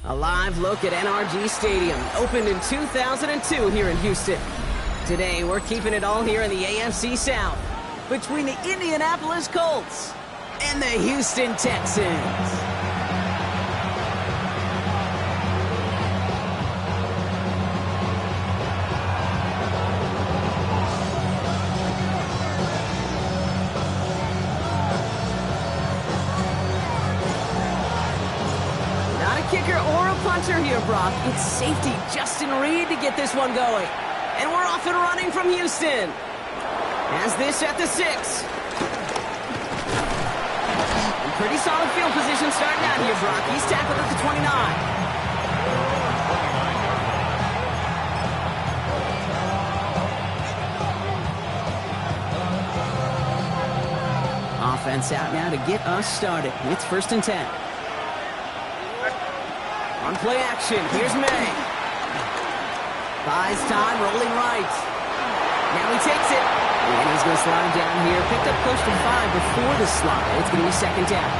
A live look at NRG Stadium, opened in 2002 here in Houston. Today, we're keeping it all here in the AFC South, between the Indianapolis Colts and the Houston Texans. Kicker or a punter here, Brock. It's safety Justin Reed to get this one going. And we're off and running from Houston. Has this at the 6. Pretty solid field position starting out here, Brock. He's tackled at the 29. Offense out now to get us started. It's 1st and 10. On play action, here's May. Buys time, rolling right. Now he takes it. And he's going to slide down here. Picked up close to 5 before the slide. It's going to be 2nd down.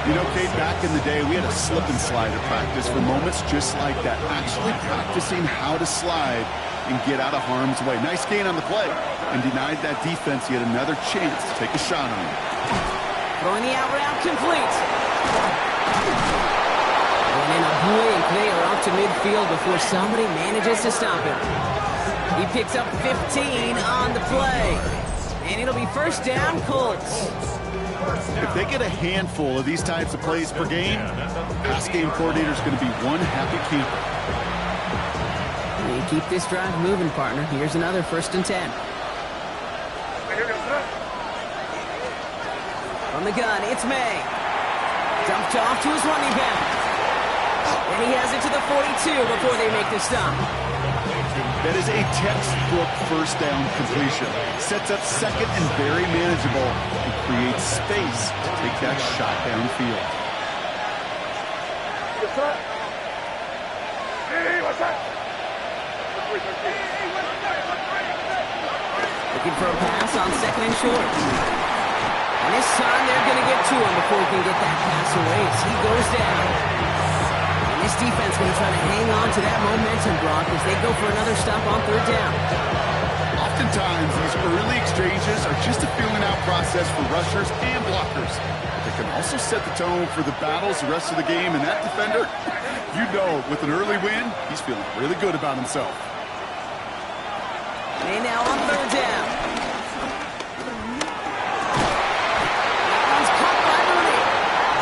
You know, Kate, back in the day, we had a slip and slide at practice for moments just like that. Actually practicing how to slide and get out of harm's way. Nice gain on the play. And denied that defense yet another chance to take a shot on him. Throwing the out route complete. And a blink, they are up to midfield before somebody manages to stop him. He picks up 15 on the play. And it'll be 1st down, Colts. If they get a handful of these types of plays per game, pass game coordinator is going to be one happy camper. And keep this drive moving, partner. Here's another 1st and 10. From the gun, it's May. Dumped off to his running back. And he has it to the 42 before they make the stop. That is a textbook 1st down completion. Sets up 2nd and very manageable and creates space to take that shot downfield. Looking for a pass on 2nd and short. And this time they're going to get to him before he can get that pass away as he goes down. This defense going to try to hang on to that momentum, Brock, as they go for another stop on 3rd down. Oftentimes, these early exchanges are just a feeling-out process for rushers and blockers. But they can also set the tone for the battles the rest of the game, and that defender, you know, with an early win, he's feeling really good about himself. And now on 3rd down. That one's caught by Mooney.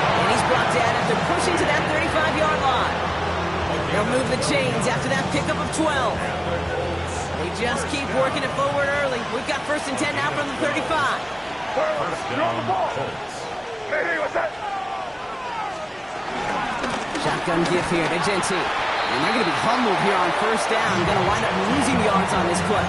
And he's brought down after pushing to that 35-yard line. They'll move the chains after that pickup of 12. They just keep working it forward early. We've got 1st and 10 now from the 35. Shotgun give here to Genty. And they're going to be humbled here on 1st down. Going to wind up losing yards on this play.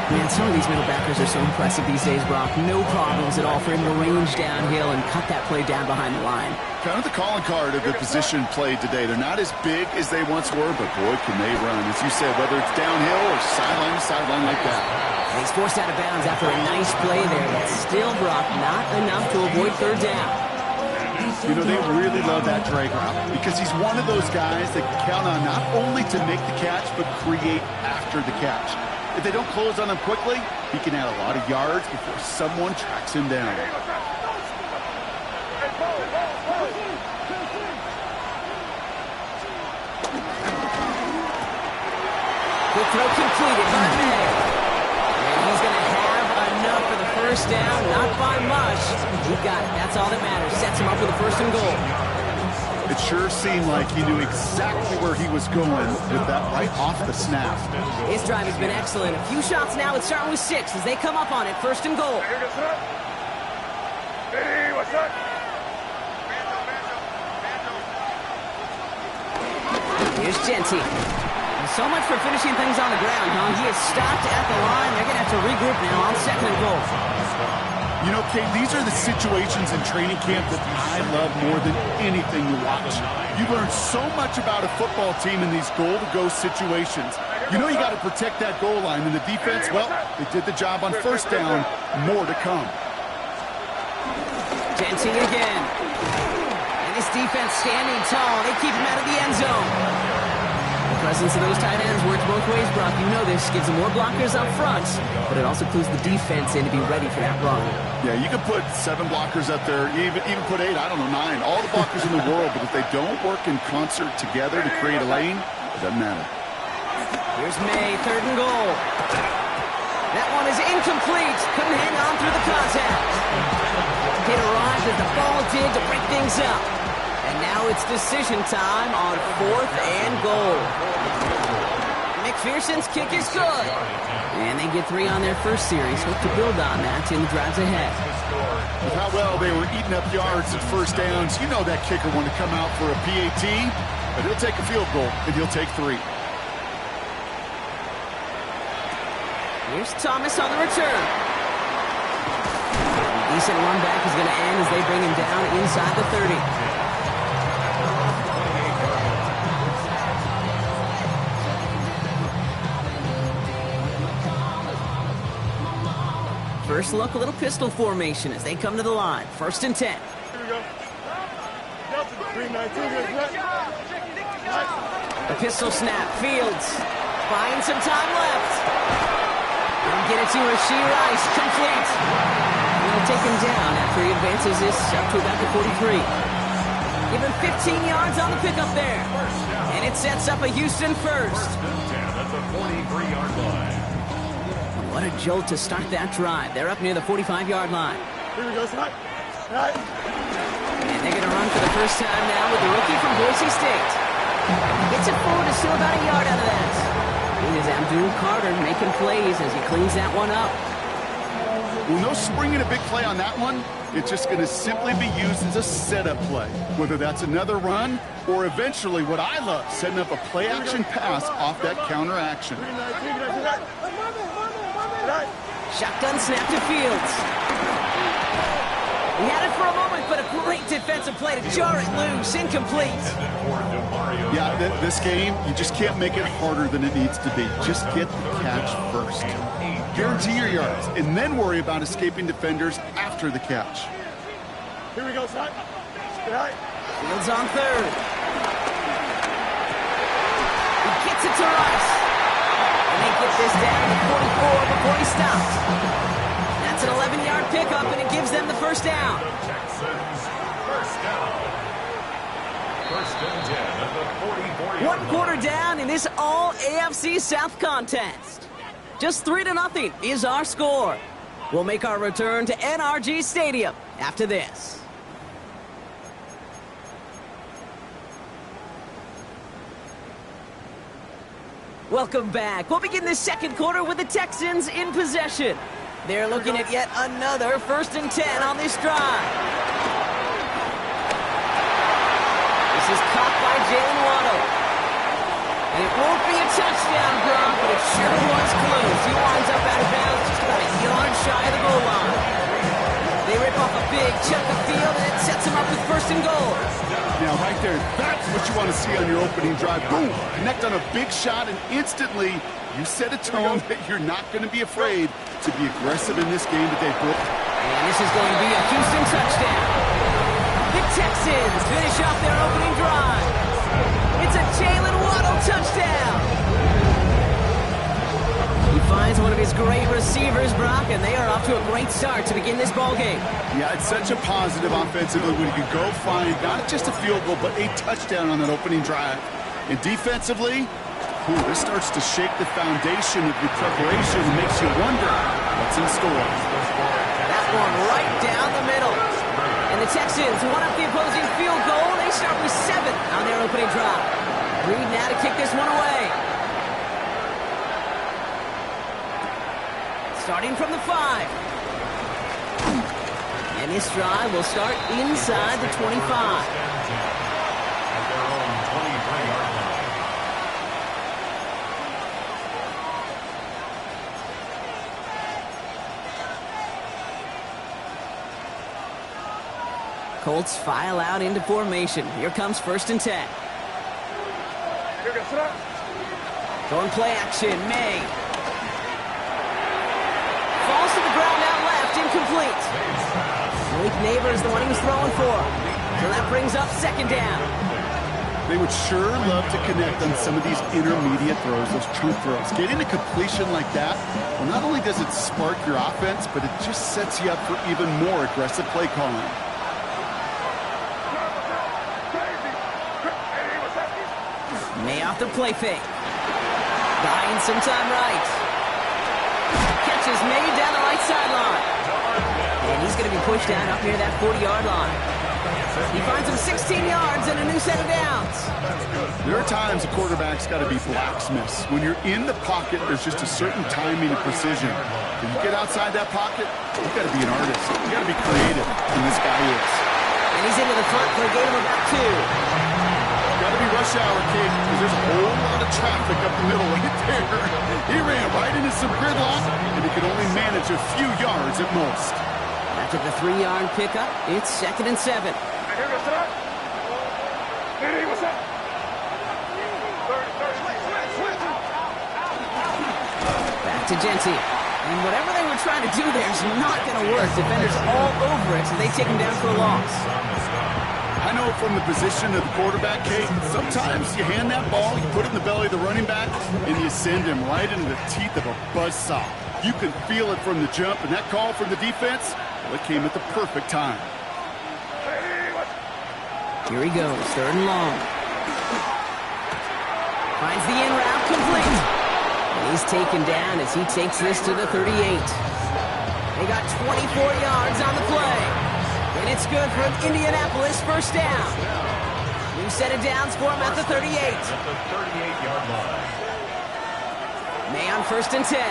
Man, some of these middle backers are so impressive these days, Brock. No problems at all for him to range downhill and cut that play down behind the line. Kind of the calling card of the position played today. They're not as big as they once were, but boy, can they run. As you said, whether it's downhill or sideline to sideline like that. And he's forced out of bounds after a nice play there, but still, Brock, not enough to avoid 3rd down. You know, they really love that drag route because he's one of those guys that can count on not only to make the catch, but create after the catch. If they don't close on him quickly, he can add a lot of yards before someone tracks him down. Good throw completed by May. And he's going to have enough for the 1st down, not by much. He got it. That's all that matters. Sets him up with a 1st and goal. It sure seemed like he knew exactly where he was going with that right off the snap. His drive has been excellent. A few shots now. It's starting with 6 as they come up on it. 1st and goal. Here's Genty. So much for finishing things on the ground, huh? He is stopped at the line. They're going to have to regroup now on 2nd and goal. You know, Kate, these are the situations in training camp that I love more than anything to watch. You learn so much about a football team in these goal-to-go situations. You know you got to protect that goal line, and the defense, well, they did the job on 1st down. More to come. Genty again. And this defense standing tall. They keep him out of the end zone. The presence of those tight ends works both ways, Brock. You know this. Gives them more blockers up front, but it also clues the defense in to be ready for that run. Yeah, you can put 7 blockers up there, even put 8, I don't know, 9. All the blockers in the world, but if they don't work in concert together to create a lane, it doesn't matter. Here's May, 3rd and goal. That one is incomplete. Couldn't hang on through the contact. It arrived as the ball did to break things up. And now it's decision time on 4th and goal. McPherson's kick is good. And they get 3 on their first series. Hope to build on that in the drives ahead. With how well they were eating up yards at first downs, you know that kicker wanted to come out for a PAT, but he'll take a field goal, and he'll take 3. Here's Thomas on the return. Decent run back is going to end as they bring him down inside the 30. First look, a little pistol formation as they come to the line. 1st and 10. Here we go. The pistol snap. Fields buying some time left. And get it to Rashee Rice. Complete. They'll take him down after he advances this up to about the 43. Give him 15 yards on the pickup there. And it sets up a Houston first. At the 43-yard line. What a jolt to start that drive. They're up near the 45-yard line. Here we go, Scott. And they're going to run for the first time now with the rookie from Boise State. Gets it forward to still about a yard out of that. It is Abdul Carter making plays as he cleans that one up. Well, no springing a big play on that one. It's just going to simply be used as a setup play, whether that's another run or eventually what I love, setting up a play-action pass off that counter action. Shotgun snap to Fields. He had it for a moment, but a great defensive play to jar it loose. Incomplete. Yeah, this game, you just can't make it harder than it needs to be. Just get the catch first. Guarantee your yards, and then worry about escaping defenders after the catch. Here we go, Scott. Fields on 3rd. He gets it to Rice. And they get this down to 44 before he stops. That's an 11-yard pickup, and it gives them the first down. Texans first down. 1st and 10 at the 44-yard line. 1 quarter down in this all AFC South contest. Just 3-0 is our score. We'll make our return to NRG Stadium after this. Welcome back. We'll begin the second quarter with the Texans in possession. They're looking at yet another 1st and 10 on this drive. This is caught by Jalen Waddle. And it won't be a touchdown, Gronk, but it sure was close. He winds up out of bounds just about a yard shy of the goal line. They rip off a big chunk of field, and it sets him up with 1st and goal. Now, right there, that's what you want to see on your opening drive. Boom! Connect on a big shot, and instantly you set a tone that you're not going to be afraid to be aggressive in this game today, Brooke. And this is going to be a Houston touchdown. The Texans finish off their opening drive. It's a Jalen Waddle touchdown. He finds one of his great receivers, Brock, and they are off to a great start to begin this ball game. Yeah, it's such a positive offensively when you can go find not just a field goal, but a touchdown on that opening drive. And defensively, this starts to shake the foundation of your preparation and makes you wonder what's in store. That one right down the middle. And the Texans won up the opposing field goal. They start with 7 on their opening drive. Reed now to kick this one away. Starting from the 5. And this drive will start inside the 25. At their own 23-yard line. Colts file out into formation. Here comes 1st and 10. Going play action, May. Falls to the ground out left, incomplete. Malik Neighbors, the one he was throwing for. So that brings up second down. They would sure love to connect on some of these intermediate throws, those chunk throws. Getting a completion like that, well, not only does it spark your offense, but it just sets you up for even more aggressive play calling. May off the play fake. Buying some time right. Catch is made down the right sideline. And he's going to be pushed down up near that 40-yard line. He finds him 16 yards and a new set of downs. There are times a quarterback's got to be blacksmiths. When you're in the pocket, there's just a certain timing and precision. When you get outside that pocket, you've got to be an artist. You've got to be creative, and this guy is. And he's into the front for a gain of about 2. Got to be rush hour, Kate, because there's a whole lot of traffic up the middle right there. He ran right into some gridlock, and he could only manage a few yards at most. After the 3-yard pickup, it's 2nd and 7. Back to Genty. And whatever they were trying to do there is not going to work. Defenders all over it, so they take him down for a loss. I know from the position of the quarterback, Kate, sometimes you hand that ball, you put it in the belly of the running back, and you send him right into the teeth of a buzzsaw. You can feel it from the jump, and that call from the defense, well, it came at the perfect time. Here he goes, 3rd and long. Finds the in route complete. And he's taken down as he takes this to the 38. They got 24 yards on the play. And it's good for an Indianapolis first down. New set of downs for him at the 38. At the 38-yard line. May on 1st and 10.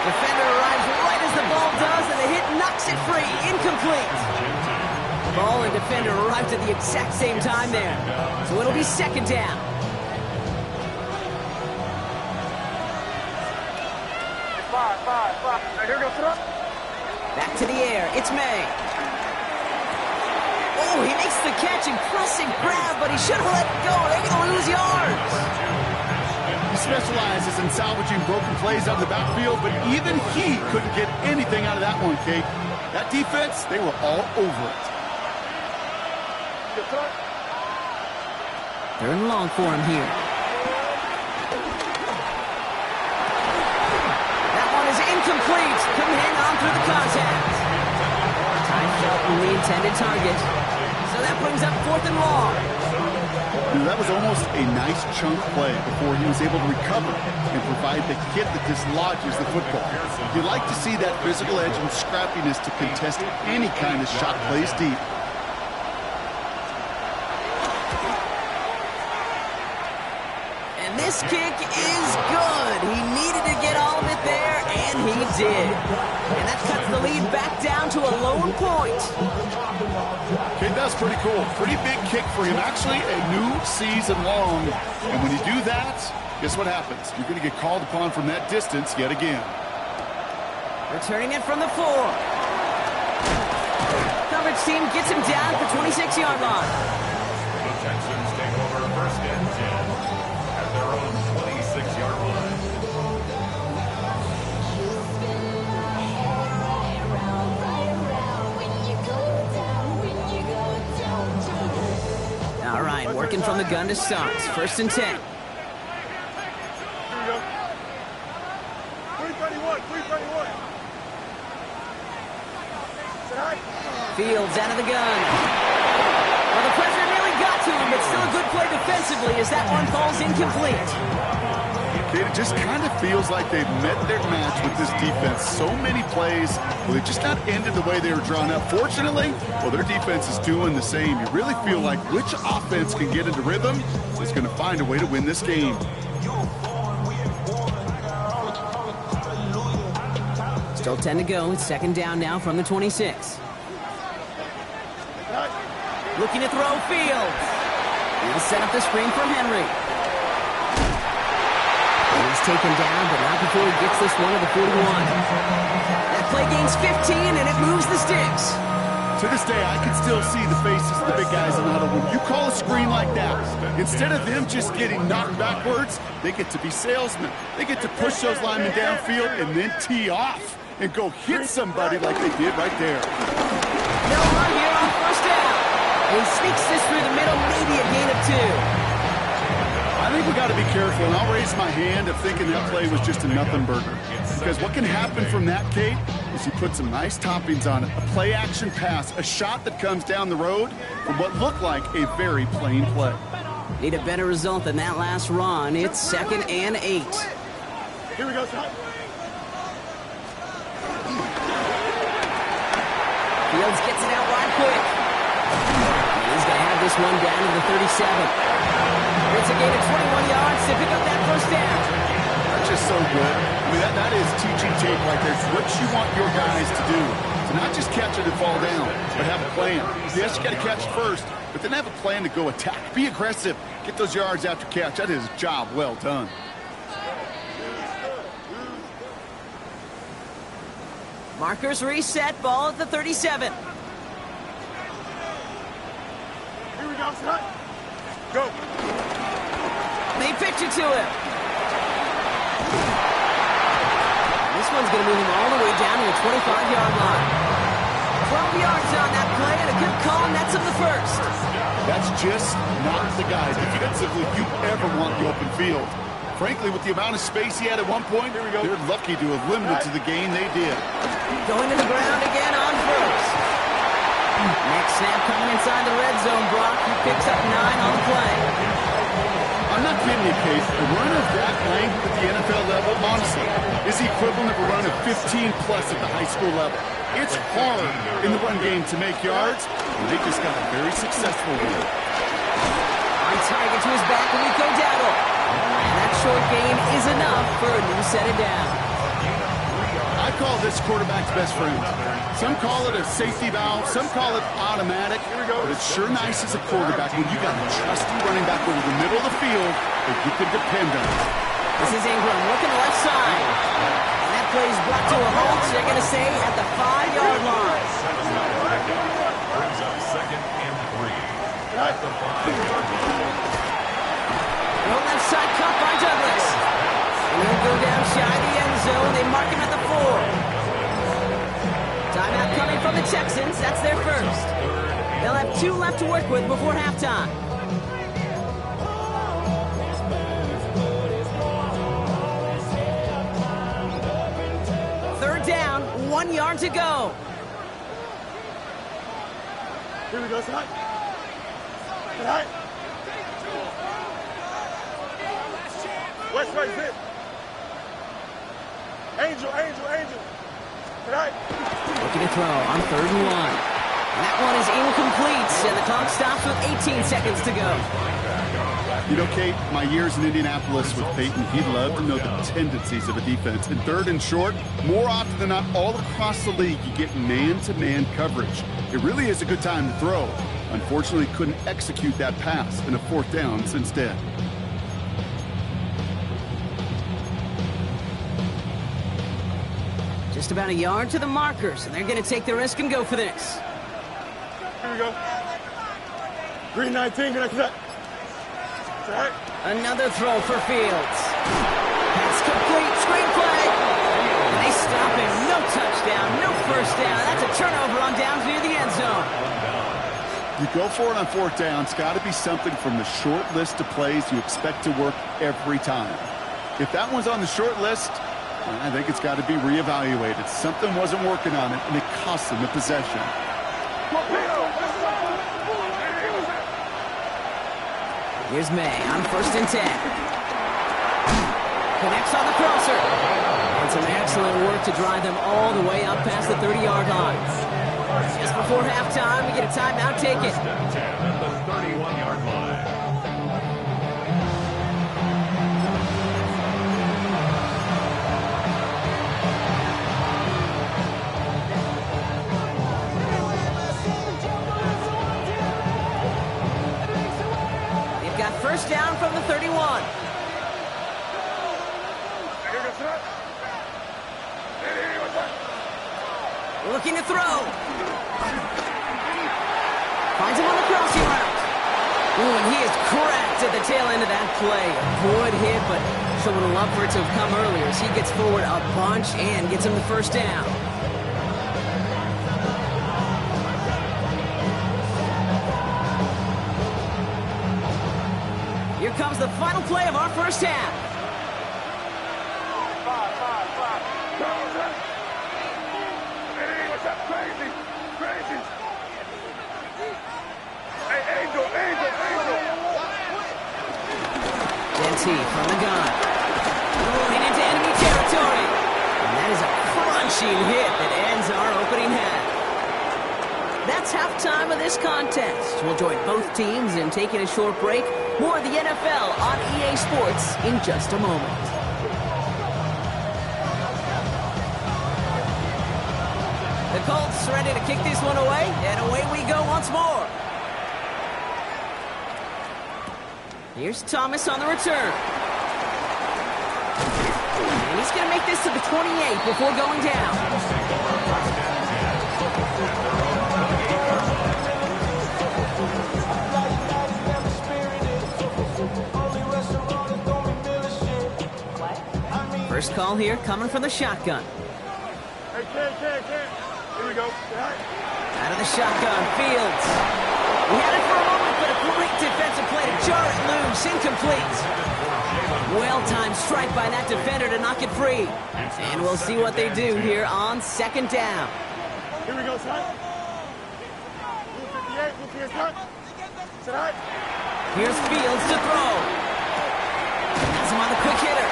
Defender arrives right as the ball does, and the hit knocks it free. Incomplete. Ball and defender arrived at the exact same time there. So it'll be 2nd down. Back to the air. It's May. Oh, he makes the catch. Impressive grab, but he should have let it go. They're going to lose yards. He specializes in salvaging broken plays out of the backfield, but even he couldn't get anything out of that one, Kate. That defense, they were all over it. 3rd and long for him here. That one is incomplete. Couldn't hang on through the contact. Time felt on the intended target. So that brings up 4th and long. That was almost a nice chunk play before he was able to recover and provide the hit that dislodges the football. You like to see that physical edge and scrappiness to contest any kind of shot plays deep. And this kick is good. He needed to get all of it there, and he did. And that cuts the lead back down to a lone point. Okay, that's pretty cool. Pretty big kick for him. Actually, a new season long. And when you do that, guess what happens? You're going to get called upon from that distance yet again. Returning it from the 4. Coverage team gets him down at the 26-yard line. The Texans take over 1st and 10 at their own 26-yard line. All right, working from the gun to start. 1st and 10. Here we go. 331, 331. Fields out of the gun. Well, the pressure nearly got to him, but still a good play defensively as that one falls incomplete. It just kind of feels like they've met their match with this defense. So many plays, well, they just not ended the way they were drawn up. Fortunately, well, their defense is doing the same. You really feel like which offense can get into rhythm is going to find a way to win this game. Still 10 to go. It's 2nd down now from the 26. Looking to throw Fields. He'll set up the screen from Henry. And he's taken down, but not before he gets this one to the 41. That play gains 15, and it moves the sticks. To this day, I can still see the faces of the big guys in the huddle. When you call a screen like that, instead of them just getting knocked backwards, they get to be salesmen. They get to push those linemen downfield and then tee off and go hit somebody like they did right there. They'll run here on 1st down. He sneaks this through the middle, maybe a gain of 2. I think we got to be careful, and I'll raise my hand of thinking that play was just a nothing burger. Because what can happen from that, Kate, is you put some nice toppings on it. A play-action pass, a shot that comes down the road from what looked like a very plain play. Need a better result than that last run. It's 2nd and 8. Here we go, son. Fields gets it out wide quick. He's going to have this one down to the 37. It's a gain of 21 yards to pick up that first down. That's just so good. I mean, that is teaching tape right there. It's what you want your guys to do. To not just catch it and fall down, but have a plan. Yes, you got to catch it first, but then have a plan to go attack. Be aggressive. Get those yards after catch. That is a job well done. Markers reset, ball at the 37. Here we go, son. Go. They pitch it to him. This one's going to move him all the way down to the 25-yard line. 12 yards on that play, and a good call nets him the first. That's just not the guy defensively you ever want the open field. Frankly, with the amount of space he had at one point, they're lucky to have limited to the gain they did. Going to the ground again on first. Next snap coming inside the red zone, Brock. He picks up 9 on the play. I'm not kidding you, Case. A run of that length at the NFL level, honestly, is the equivalent of a run of 15-plus at the high school level. It's hard in the run game to make yards, and they just got a very successful one. On target to his back, Rico Dowdle. And that short gain is enough for a new set of downs. I call this quarterback's best friend. Some call it a safety valve, some call it automatic, but it's sure nice as a quarterback when you got a trusty running back over the middle of the field that you can depend on. This is Ingram looking left side. And that play is brought to a halt, so they're going to say at the 5-yard line. Brings up 2nd and 3 at the 5-yard line. No left side cut by Douglas. And he'll go down shy of the end zone. They mark him at the 4. Timeout coming from the Texans. That's their first. They'll have 2 left to work with before halftime. Third down, 1 yard to go. Here we go, son. Tonight. West right fit. Angel. Tonight. Looking to throw on 3rd and 1. And that one is incomplete, and the clock stops with 18 seconds to go. You know, Kate, my years in Indianapolis with Peyton, he'd love to know the tendencies of a defense. In 3rd and short, more often than not, all across the league, you get man-to-man coverage. It really is a good time to throw. Unfortunately, couldn't execute that pass, and a 4th down instead. Just about a yard to the markers, and they're going to take the risk and go for this. Here we go. Green 19, get that. Right. Another throw for Fields. That's complete. Screenplay. And they stop him. No touchdown, no first down. That's a turnover on downs near the end zone. You go for it on 4th down. It's got to be something from the short list of plays you expect to work every time. If that one's on the short list, I think it's got to be reevaluated. Something wasn't working on it, and it cost them the possession. Here's May on 1st and 10. Connects on the crosser. And some excellent work to drive them all the way up past the 30-yard line. Just before halftime, we get a timeout taken. 1st and 10 at the 31-yard line. First down from the 31. Looking to throw. Finds him on the crossing route. Ooh, and he is cracked at the tail end of that play. A good hit, but so would have loved for it to have come earlier as he gets forward a bunch and gets him the first down. comes the final play of our first half. Hey, what's up? Crazy. Crazy. Hey, Angel. Dempsey from the gun. Rolling into enemy territory. And that is a crunching hit that ends our opening half. That's halftime of this contest. We'll join both teams in taking a short break. More of the NFL on EA Sports in just a moment. The Colts ready to kick this one away, and away we go once more. Here's Thomas on the return. And he's going to make this to the 28 before going down. First call here coming from the shotgun. Hey, Ken. Here we go. Out of the shotgun, Fields. We had it for a moment, but a great defensive play to jar it loose, incomplete. Well-timed strike by that defender to knock it free. And we'll see what they do here on second down. Here we go, son. Blue 58, blue 58, son. Sit high. Here's Fields to throw. Has him on the quick hitter.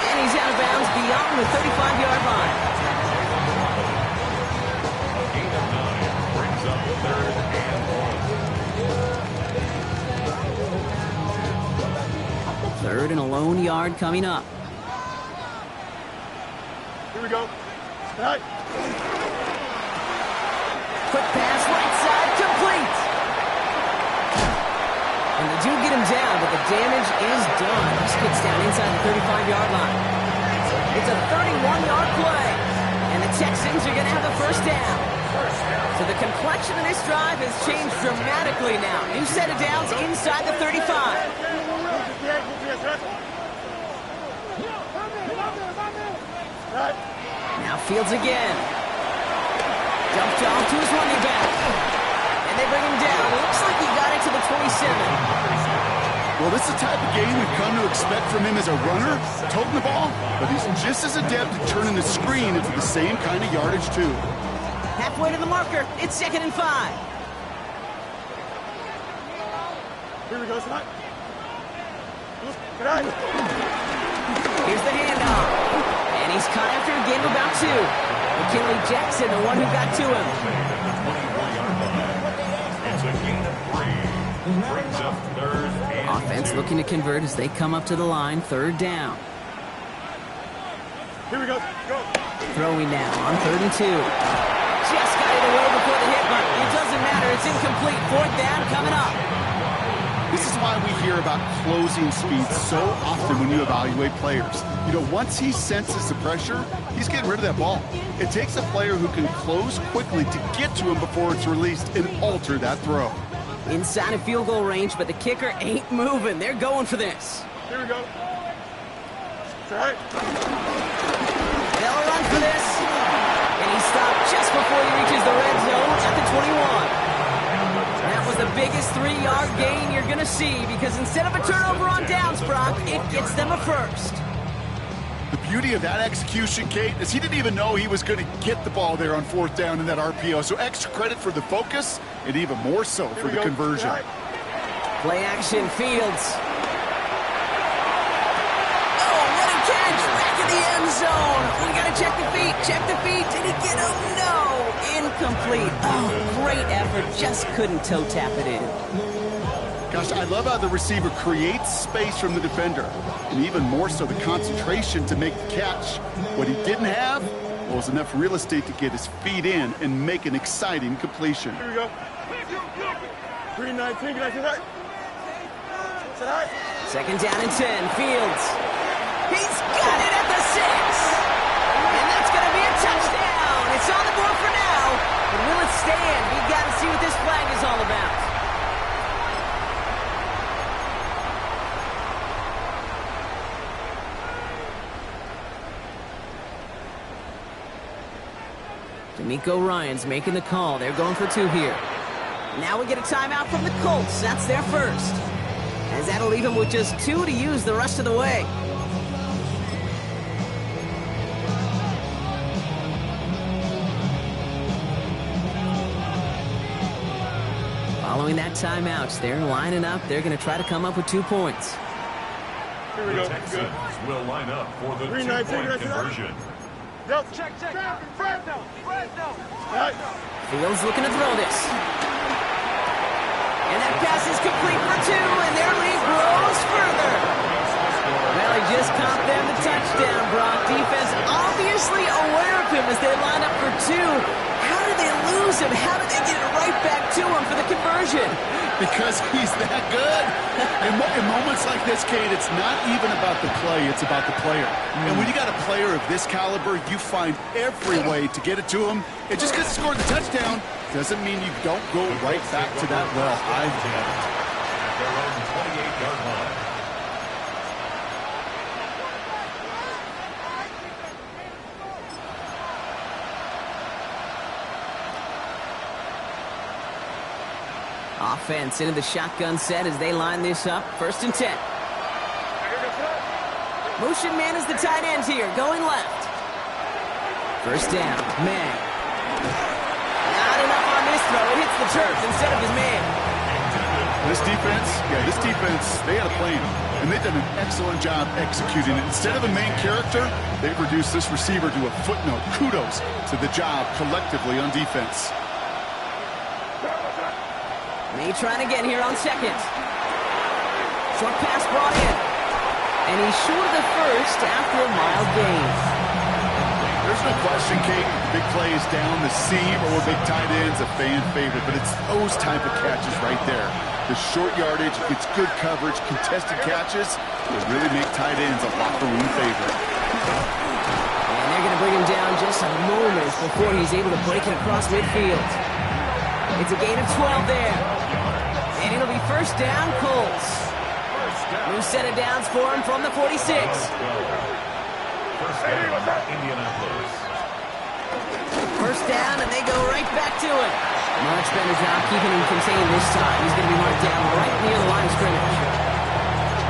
And he's out of bounds beyond the 35-yard line. Gain of 9 brings up 3rd and 1. Third and a lone yard coming up. Here we go. Sit high. Quick pass, right side, complete. And they do get him down, but the damage is done. He skips down inside the 35-yard line. It's a 31-yard play. And the Texans are going to have the first down. So the complexion of this drive has changed dramatically now. New set of downs inside the 35. Now Fields again. Dumped off to his running back. And they bring him down. It looks like he got it to the 27. Well, this is the type of game we've come to expect from him as a runner, toting the ball, but he's just as adept at turning the screen into the same kind of yardage, too. Halfway to the marker. It's 2nd and 5. Here we go, son. Sit high. Here's the handoff. And he's caught after a gain of about 2. McKinley Jackson, the one who got to him. It's a gain of 3. Brings up 3rd and Offense 2. looking to convert as they come up to the line. 3rd down. Here we go. Go. Throwing now on 3rd and 2. Just got it away before the hit, but it doesn't matter. It's incomplete. 4th down coming up. This is why we hear about closing speed so often when you evaluate players. You know, once he senses the pressure, he's getting rid of that ball. It takes a player who can close quickly to get to him before it's released and alter that throw. Inside of field goal range, but the kicker ain't moving. They're going for this. Here we go. Sit high. They'll run for this. And he stopped just before he reaches the red zone at the 21. That was the biggest 3-yard gain you're going to see because instead of a turnover on downs, Brock, it gets them a first. The beauty of that execution, Kate, is he didn't even know he was going to get the ball there on 4th down in that RPO. So extra credit for the focus and even more so for the conversion. Play action, Fields. Oh, what a catch! Back in the end zone. We got to check the feet. Check the feet. Did he get him? No. Incomplete. Oh, great effort. Just couldn't toe tap it in. Gosh, I love how the receiver creates space from the defender, and even more so the concentration to make the catch. What he didn't have was enough real estate to get his feet in and make an exciting completion. Here we go. 319. Can I sit high? Sit high. 2nd down and 10. Fields. He's got it at the 6. And that's going to be a touchdown. It's on the board for now. But will it stand? We've got to see what this flag is all about. D'Amico Ryans making the call. They're going for 2 here. Now we get a timeout from the Colts. That's their first. As that'll leave him with just 2 to use the rest of the way. Following that timeout, they're lining up. They're going to try to come up with 2 points. Here we The go. Texans will line up for the Green light, two-point green light, conversion. Yep. Check. Fresno. Right. Fields looking to throw this. And that pass is complete for 2, and their lead grows further. Well, he just caught them the touchdown, Brock. Defense obviously aware of him as they line up for 2. How did they lose him? How did they get it right back to him for the conversion? Because he's that good. In moments like this, Kate, it's not even about the play, it's about the player. And when you got a player of this caliber, you find every way to get it to him. And just because he scored the touchdown doesn't mean you don't go right back to that well. I get it. At their own 28-yard line. Offense into the shotgun set as they line this up. 1st and 10. Motion man is the tight end here, going left. 1st down, May. Not enough on this throw. It hits the turf instead of his man. This defense, they had a plan. And they've done an excellent job executing it. Instead of a main character, they've reduced this receiver to a footnote. Kudos to the job collectively on defense. May trying again here on 2nd. Short pass brought in. And he's short of the 1st after a mild gain. There's no question, Kate, big plays down the seam or big tight ends, a fan favorite, but it's those type of catches right there. The short yardage, it's good coverage, contested catches, will really make tight ends a locker room favorite. And they're going to bring him down just a moment before he's able to break it across midfield. It's a gain of 12 there. And it'll be 1st down, Colts. New set of downs for him from the 46. 1st down, Indianapolis. 1st down, and they go right back to it. Much better job keeping him contained this time. He's going to be marked down right near the line of scrimmage.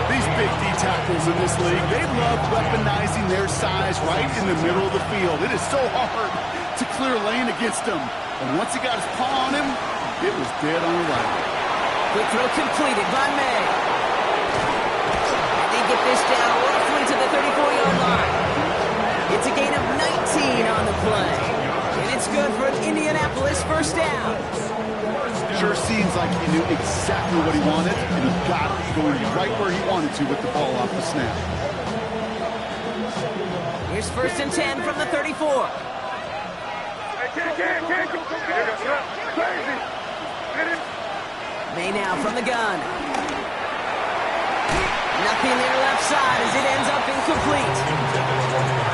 These big D tackles in this league, they love weaponizing their size right in the middle of the field. It is so hard to clear lane against them. And once he got his paw on him, it was dead on arrival. Quick throw completed by May. And they get this down roughly to the 34-yard line. It's a gain of 19 on the play. And it's good for an Indianapolis 1st down. Sure seems like he knew exactly what he wanted, and he got it going right where he wanted to with the ball off the snap. Here's 1st and 10 from the 34. May now from the gun. Nothing there left side as it ends up incomplete.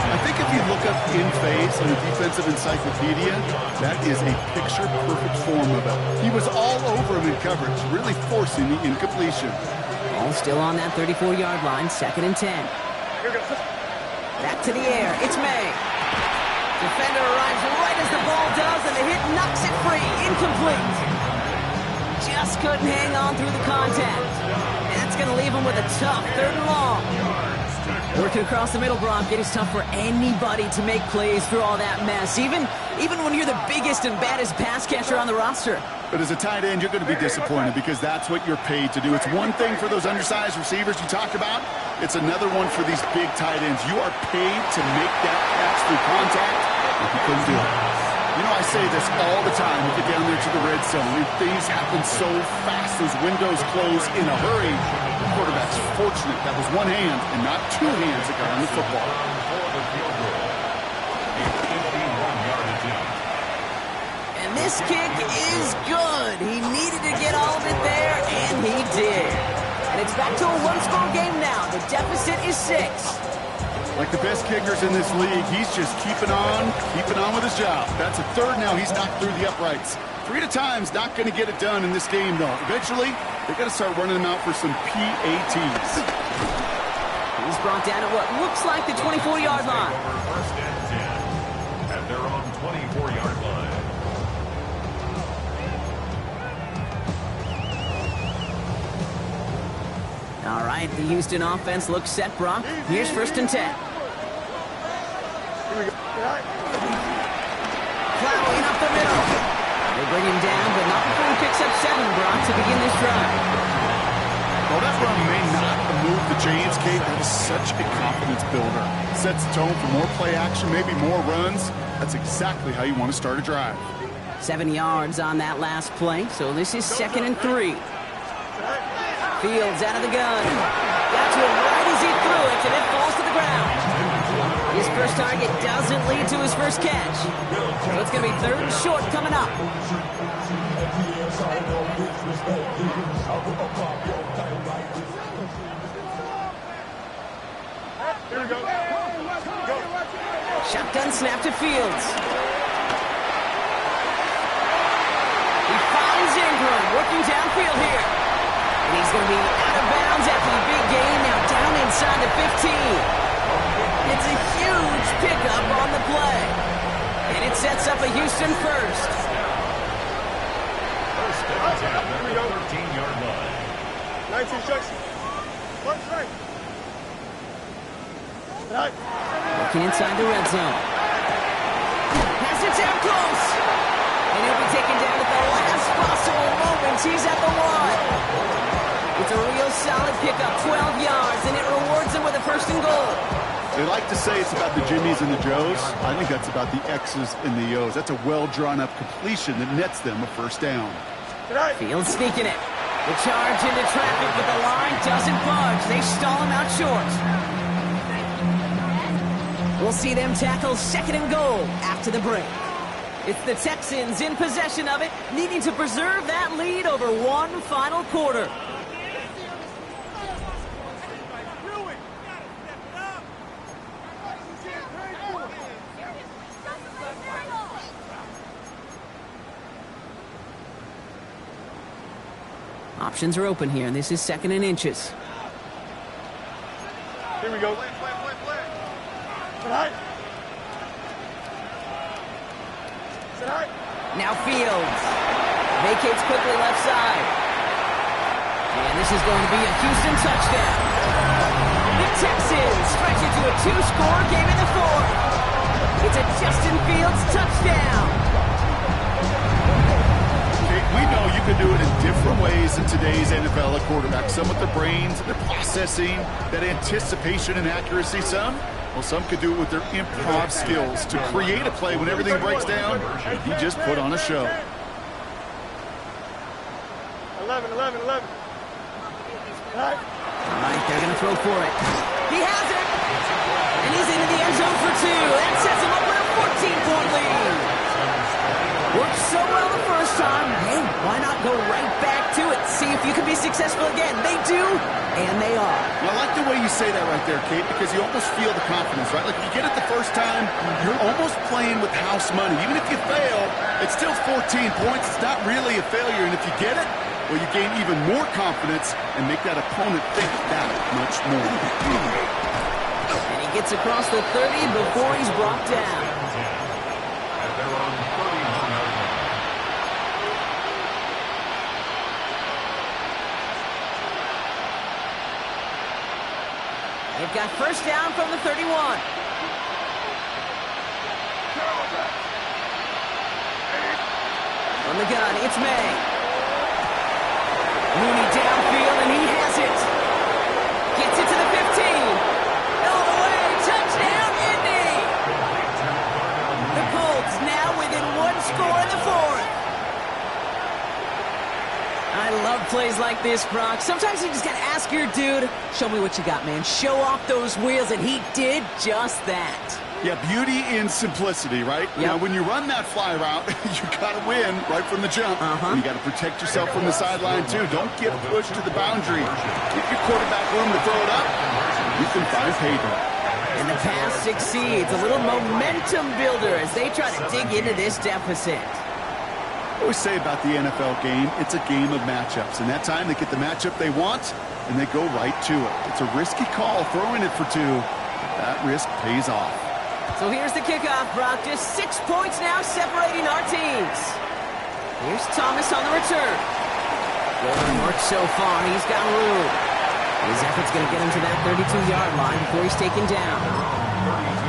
I think if you look up in phase on the defensive encyclopedia, that is a picture-perfect form of it. He was all over him in coverage, really forcing the incompletion. All still on that 34-yard line, 2nd and 10. Back to the air, it's May. Defender arrives right as the ball does, and the hit knocks it free. Incomplete. Just couldn't hang on through the contact. And that's going to leave him with a tough 3rd and long. Working across the middle, Brock, it is tough for anybody to make plays through all that mess, even when you're the biggest and baddest pass catcher on the roster. But as a tight end, you're going to be disappointed because that's what you're paid to do. It's one thing for those undersized receivers you talked about. It's another one for these big tight ends. You are paid to make that catch through contact, and he couldn't do it. You know, I say this all the time. We get down there to the red zone, and things happen so fast. Those windows close in a hurry. The quarterback's fortunate that was one hand and not 2 hands that got on the football. And this kick is good. He needed to get all of it there, and he did. And it's back to a 1-score game now. The deficit is 6. Like the best kickers in this league, he's just keeping on with his job. That's a 3rd now. He's knocked through the uprights. 3 at a time's not going to get it done in this game, though. Eventually, they've got to start running them out for some PATs. He's brought down at what looks like the 24-yard line. 1st and 10 at their own 24-yard line. All right, the Houston offense looks set, Brock. Here's 1st and 10. Here we go. Plowing up the middle. They bring him down, but not before he picks up 7, Brock, to begin this drive. Well, that run may not move the chains, Kate. That is such a confidence builder. Sets the tone for more play action, maybe more runs. That's exactly how you want to start a drive. 7 yards on that last play, so this is 2nd and 3. Fields out of the gun. Got to him right as he threw it, and it falls to the ground. His first target doesn't lead to his first catch. So it's going to be 3rd and short coming up. Here we go. Go. Shotgun snap to Fields. He finds Ingram working downfield here. And he's going to be out of bounds after the big gain, now down inside the 15. It's a huge pickup on the play. And it sets up a Houston first. First and 10 at the 13-yard line. Nice instruction. One strike. Right. Looking inside the red zone. Has it down close. And he'll be taken down at the last possible moment. He's at the 1. It's a real solid pickup, 12 yards, and it rewards him with a 1st and goal. They like to say it's about the Jimmies and the Joes. I think that's about the X's and the O's. That's a well-drawn-up completion that nets them a 1st down. Right. Fields sneaking it. The charge into traffic, but the line doesn't budge. They stall him out short. We'll see them tackle 2nd and goal after the break. It's the Texans in possession of it, needing to preserve that lead over one final quarter. Options are open here, and this is 2nd and inches. Here we go. Right. Right. Now Fields vacates quickly left side. And this is going to be a Houston touchdown. The Texans stretch it to a 2-score game in the 4th. It's a Justin Fields touchdown. We know you can do it in different ways in today's NFL at quarterback. Some with their brains, their processing, that anticipation and accuracy. Some could do it with their improv skills to create a play when everything breaks down. He just put on a show. 11. Right. All right, they're going to throw for it. He has it. And he's into the end zone for 2. That sets him up with a 14-point lead. Worked so well the first time. Hey, why not go right back to it? See if you can be successful again. They do, and they are. Well, I like the way you say that right there, Kate, because you almost feel the confidence, right? Like, you get it the first time, you're almost playing with house money. Even if you fail, it's still 14 points. It's not really a failure, and if you get it, well, you gain even more confidence and make that opponent think that much more. And he gets across the 30 before he's brought down. At their own 31-yard line. They've got 1st down from the 31. From the gun, it's May. Mooney downfield, and he has it. Gets it to the 15. All the way, touchdown, Indy! The Colts now within 1 score in the 4th. I love plays like this, Brock. Sometimes you just got to ask your dude, show me what you got, man. Show off those wheels, and he did just that. Yeah, beauty in simplicity, right? Yep. Now, when you run that fly route, you got to win right from the jump. And you got to protect yourself from the sideline, too. Don't get pushed to the boundary. Give your quarterback room to throw it up. You can find payday. And the pass succeeds. A little momentum builder as they try to dig into this deficit. I always say about the NFL game, it's a game of matchups. And that time, they get the matchup they want, and they go right to it. It's a risky call, throwing it for 2. That risk pays off. So here's the kickoff, Brock. Just 6 points now separating our teams. Here's Thomas on the return. Good work so far. He's got room. His effort's going to get him to that 32-yard line before he's taken down. 32-yard line.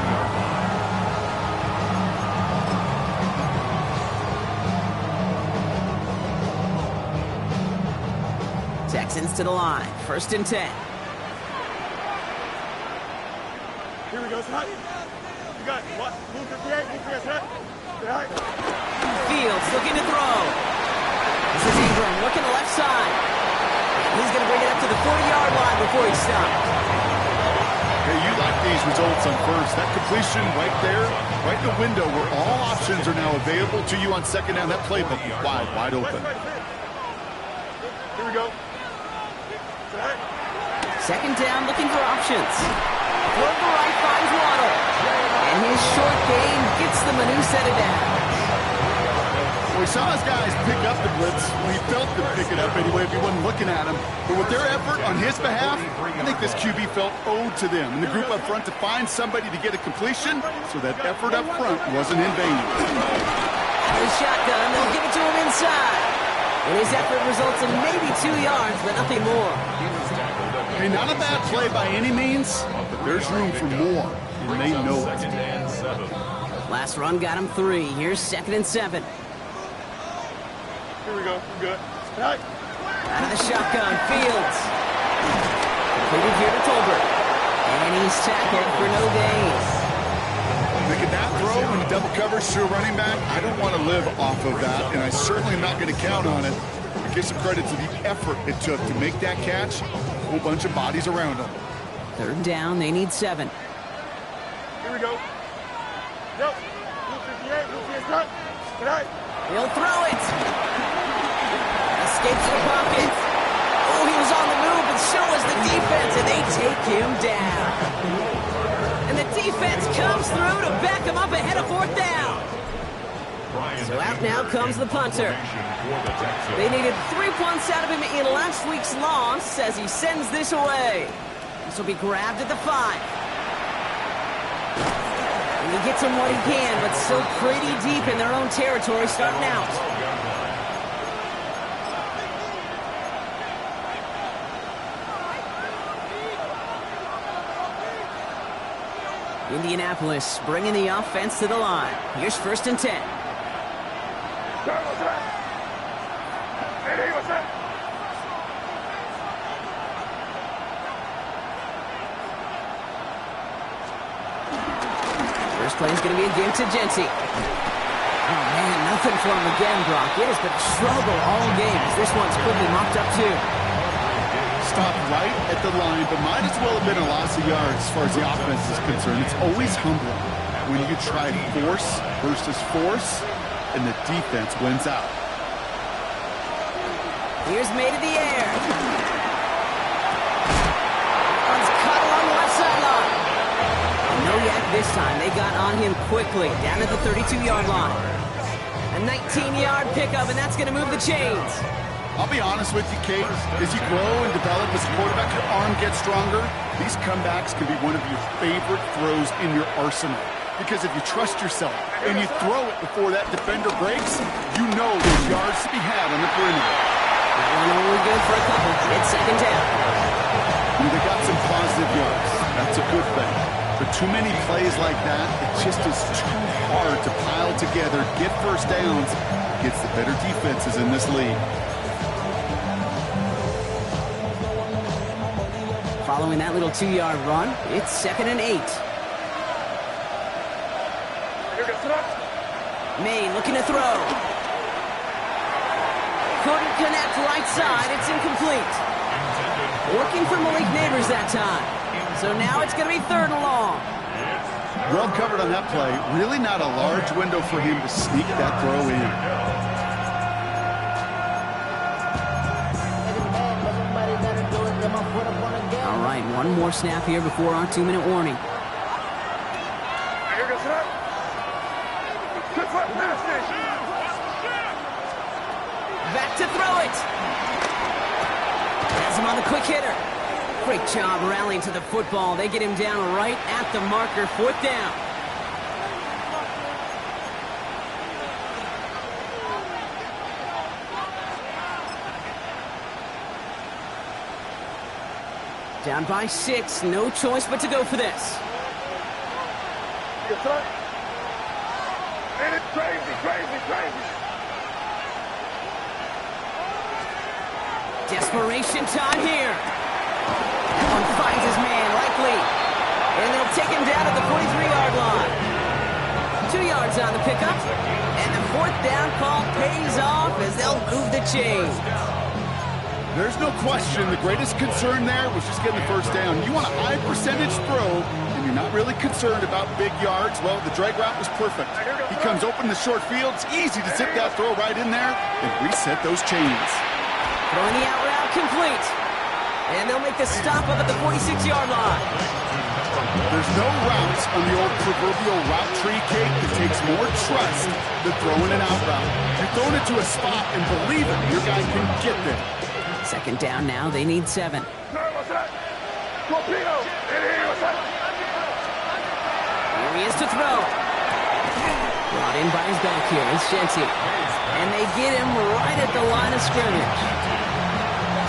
Texans to the line. 1st and 10. Here we go, Scott. You got it. What? Move 58, move 58, Scott. Stay high. Fields looking to throw. This is Ingram looking to left side. He's going to bring it up to the 40-yard line before he stops. Hey, you like these results on first. That completion right there, right in the window where all options are now available to you on second down. That playbook is wide open. Here we go. Stay high. 2nd down, looking for options. Throw to right, finds Waddle. And his short game gets them a new set of downs. Well, we saw his guys pick up the blitz. Well, he felt them pick it up anyway if he wasn't looking at him. But with their effort on his behalf, I think this QB felt owed to them. And the group up front to find somebody to get a completion, so that effort up front wasn't in vain. Out of the shotgun, they'll give it to him inside. And his effort results in maybe 2 yards, but nothing more. Hey, not a bad play by any means, but there's room for more, and they know it. 2nd and 7. Last run got him 3. Here's 2nd and 7. Here we go. We're good. Stay high. Out of the shotgun, Fields. Completed here to Tolbert. And he's tackled for no gain. Making that throw in double coverage to a running back, I don't want to live off of that, and I certainly am not going to count on it. I give some credit to the effort it took to make that catch. A whole bunch of bodies around him. 3rd down, they need 7. Here we go. Yo. Move 58, move 58, Scott. Stay high. He'll throw it. Escapes the pocket. Oh, he was on the move, and so was the defense, and they take him down. And the defense comes through to back him up ahead of 4th down. So out now comes the punter. They needed 3 punts out of him in last week's loss as he sends this away. This will be grabbed at the 5. And he gets him what he can, but still pretty deep in their own territory starting out. Indianapolis bringing the offense to the line. Here's 1st and 10. Hey, what's that? First play is going to be a give to Jency. Oh, man, nothing for him again, Brock. It has been a struggle all game as this one's quickly mopped up, too. Stopped right at the line, but might as well have been a loss of yards as far as the offense is concerned. It's always humbling when you try force versus force, and the defense wins out. Here's made in the air. One's cut along the left sideline. And no yak this time. They got on him quickly, down at the 32-yard line. A 19-yard pickup, and that's going to move the chains. I'll be honest with you, Kate. As you grow and develop as a quarterback, your arm gets stronger. These comebacks can be one of your favorite throws in your arsenal. Because if you trust yourself and you throw it before that defender breaks, you know there's yards to be had on the perimeter. That one only good for a couple. It's 2nd down. They got some positive yards. That's a good thing. But too many plays like that, it just is too hard to pile together, get first downs, against the better defenses in this league. Following that little 2-yard run, it's 2nd and 8. Maine looking to throw. Couldn't connect right side. It's incomplete. Working for Malik Neighbors that time. So now it's going to be 3rd and long. Well covered on that play. Really not a large window for him to sneak that throw in. All right, one more snap here before our 2-minute warning. Back to throw it. Has him on the quick hitter. Great job rallying to the football. They get him down right at the marker, 4th down. Down by 6, no choice but to go for this. Yes, sir. And it's crazy, crazy, crazy. Desperation time here. That one finds his man, likely. And they'll take him down at the 43-yard line. 2 yards on the pickup. And the 4th down call pays off as they'll move the chains. There's no question the greatest concern there was just getting the first down. You want a high percentage throw, and you're not really concerned about big yards. Well, the drag route was perfect. He comes open the short field. It's easy to zip that throw right in there and reset those chains. Throwing the out route complete. And they'll make the stop up at the 46-yard line. There's no routes on the old proverbial route tree cake that takes more trust than throwing an out route. You're throwing it to a spot and believe it, your guy can get there. 2nd down now, they need 7. Torpedo. Here he is to throw. Brought in by his back here, it's Shenty. And they get him right at the line of scrimmage.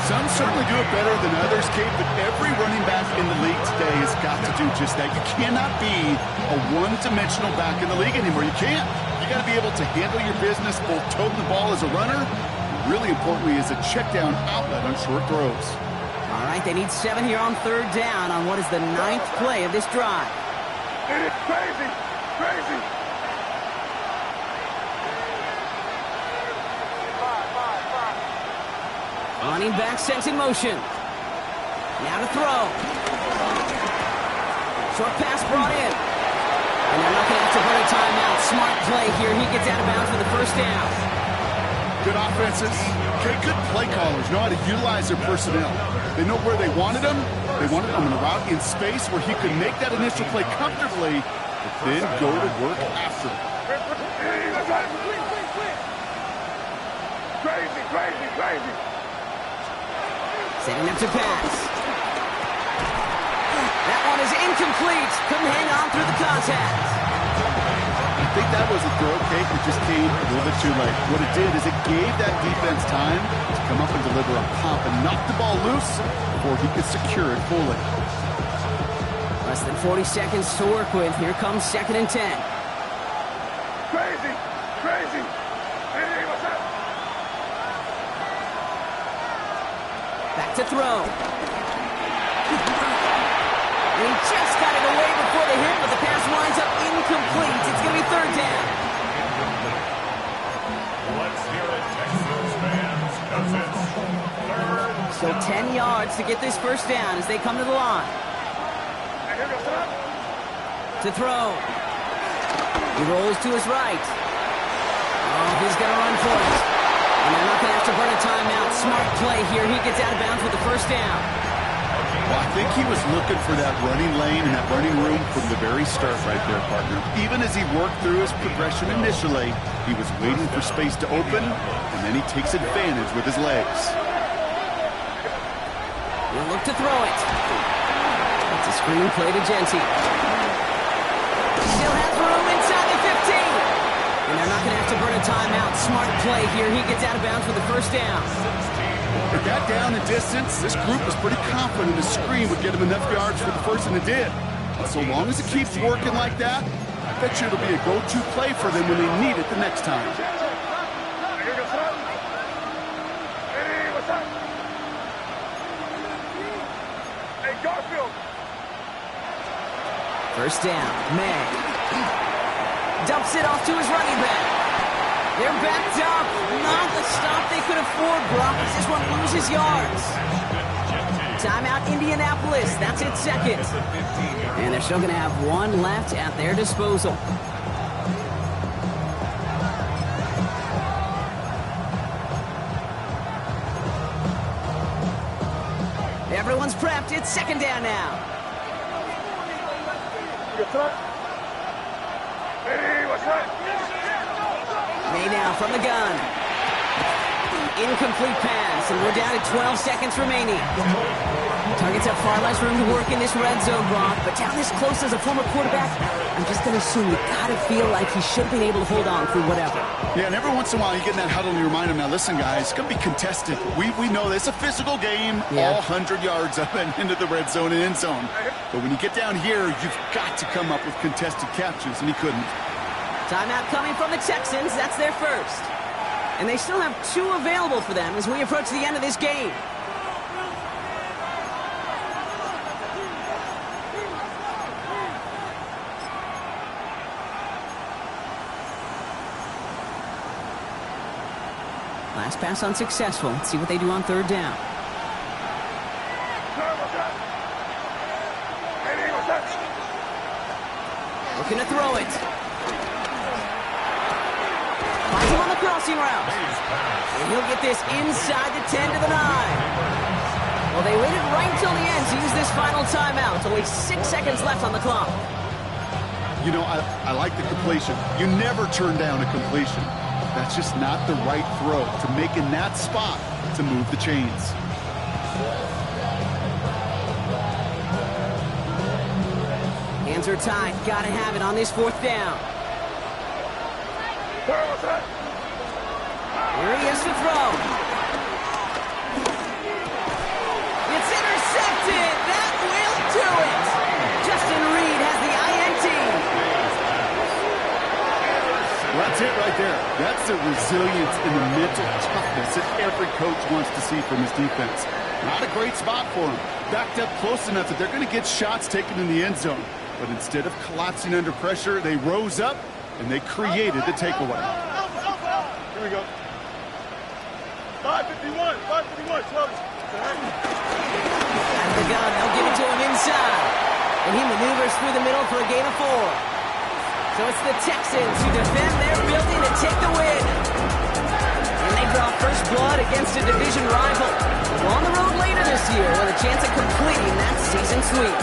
Some certainly do it better than others, Kate, but every running back in the league today has got to do just that. You cannot be a one-dimensional back in the league anymore. You can't. You got to be able to handle your business, both toting the ball as a runner, and really importantly as a check-down outlet on short throws. All right, they need 7 here on 3rd down on what is the 9th play of this drive. It is crazy, crazy. Running back sent in motion. Now to throw. Short pass brought in. And they're not going to have to run a timeout. Smart play here. He gets out of bounds for the 1st down. Good offenses. Okay, good play callers know how to utilize their personnel. They know where they wanted him. They wanted him in a route in space where he could make that initial play comfortably, but then go to work after it. Crazy, crazy, crazy. Setting up to pass. That one is incomplete. Couldn't hang on through the contact. I think that was a throw, Kate, that just came a little bit too late. What it did is it gave that defense time to come up and deliver a pop and knock the ball loose before he could secure it fully. Less than 40 seconds to work with. Here comes 2nd and 10. Crazy, crazy. Hey, what's up? Back to throw. And he just got it away before the hit, but the pass winds up incomplete. It's going to be 3rd down. Let's hear it, Texans fans, 'cause it's 3rd. So 10 yards to get this 1st down as they come to the line. To throw. He rolls to his right. Oh, he's going to run for it. And they're not going to have to run a timeout. Smart play here. He gets out of bounds with the 1st down. Well, I think he was looking for that running lane and that running room from the very start right there, partner. Even as he worked through his progression initially, he was waiting for space to open, and then he takes advantage with his legs. He'll look to throw it. It's a screen play to Genty. Still has room inside the 15. And they're not going to have to burn a timeout. Smart play here. He gets out of bounds for the 1st down. With that down and distance, this group was pretty confident the screen would get him enough yards for the 1st, and it did. So long as it keeps working like that, I bet you it'll be a go-to play for them when they need it the next time. Hey, what's up? Hey, Garfield. 1st down. May dumps it off to his running back. They're backed up. Not the stop they could afford, Brock, as this one loses yards. Timeout, Indianapolis. That's its 2nd. And they're still going to have 1 left at their disposal. Everyone's prepped. It's 2nd down now. Hey, what's up? May now from the gun. incomplete pass, and we're down to 12 seconds remaining. Targets have far less room to work in this red zone, Brock, but down this close as a former quarterback, I'm just going to assume you got to feel like he should have been able to hold on through whatever. Yeah, and every once in a while you get in that huddle and you remind him, now listen, guys, it's going to be contested. We know this. It's a physical game, all 100 yards up and into the red zone and end zone. But when you get down here, you've got to come up with contested catches, and he couldn't. Timeout coming from the Texans. That's their first. And they still have 2 available for them as we approach the end of this game. Last pass unsuccessful. Let's see what they do on third down. Looking to throw it. Finds him on the crossing route. And he'll get this inside the 10 to the 9. Well, they waited right until the end to use this final timeout. Only 6 seconds left on the clock. You know, I like the completion. You never turn down a completion. That's just not the right throw to make in that spot to move the chains. Hands are tied. Got to have it on this 4th down. Here he has to throw. It's intercepted. That will do it. Justin Reed has the INT. Well, that's it right there. That's the resilience and the mental toughness that every coach wants to see from his defense. Not a great spot for him. Backed up close enough that they're going to get shots taken in the end zone. But instead of collapsing under pressure, they rose up and they created the takeaway. Here we go. 551, 551, 12. Out of the gun, they'll give it to him inside. And he maneuvers through the middle for a gain of 4. So it's the Texans who defend their building and take the win. And they draw first blood against a division rival. On the road later this year with a chance of completing that season sweep.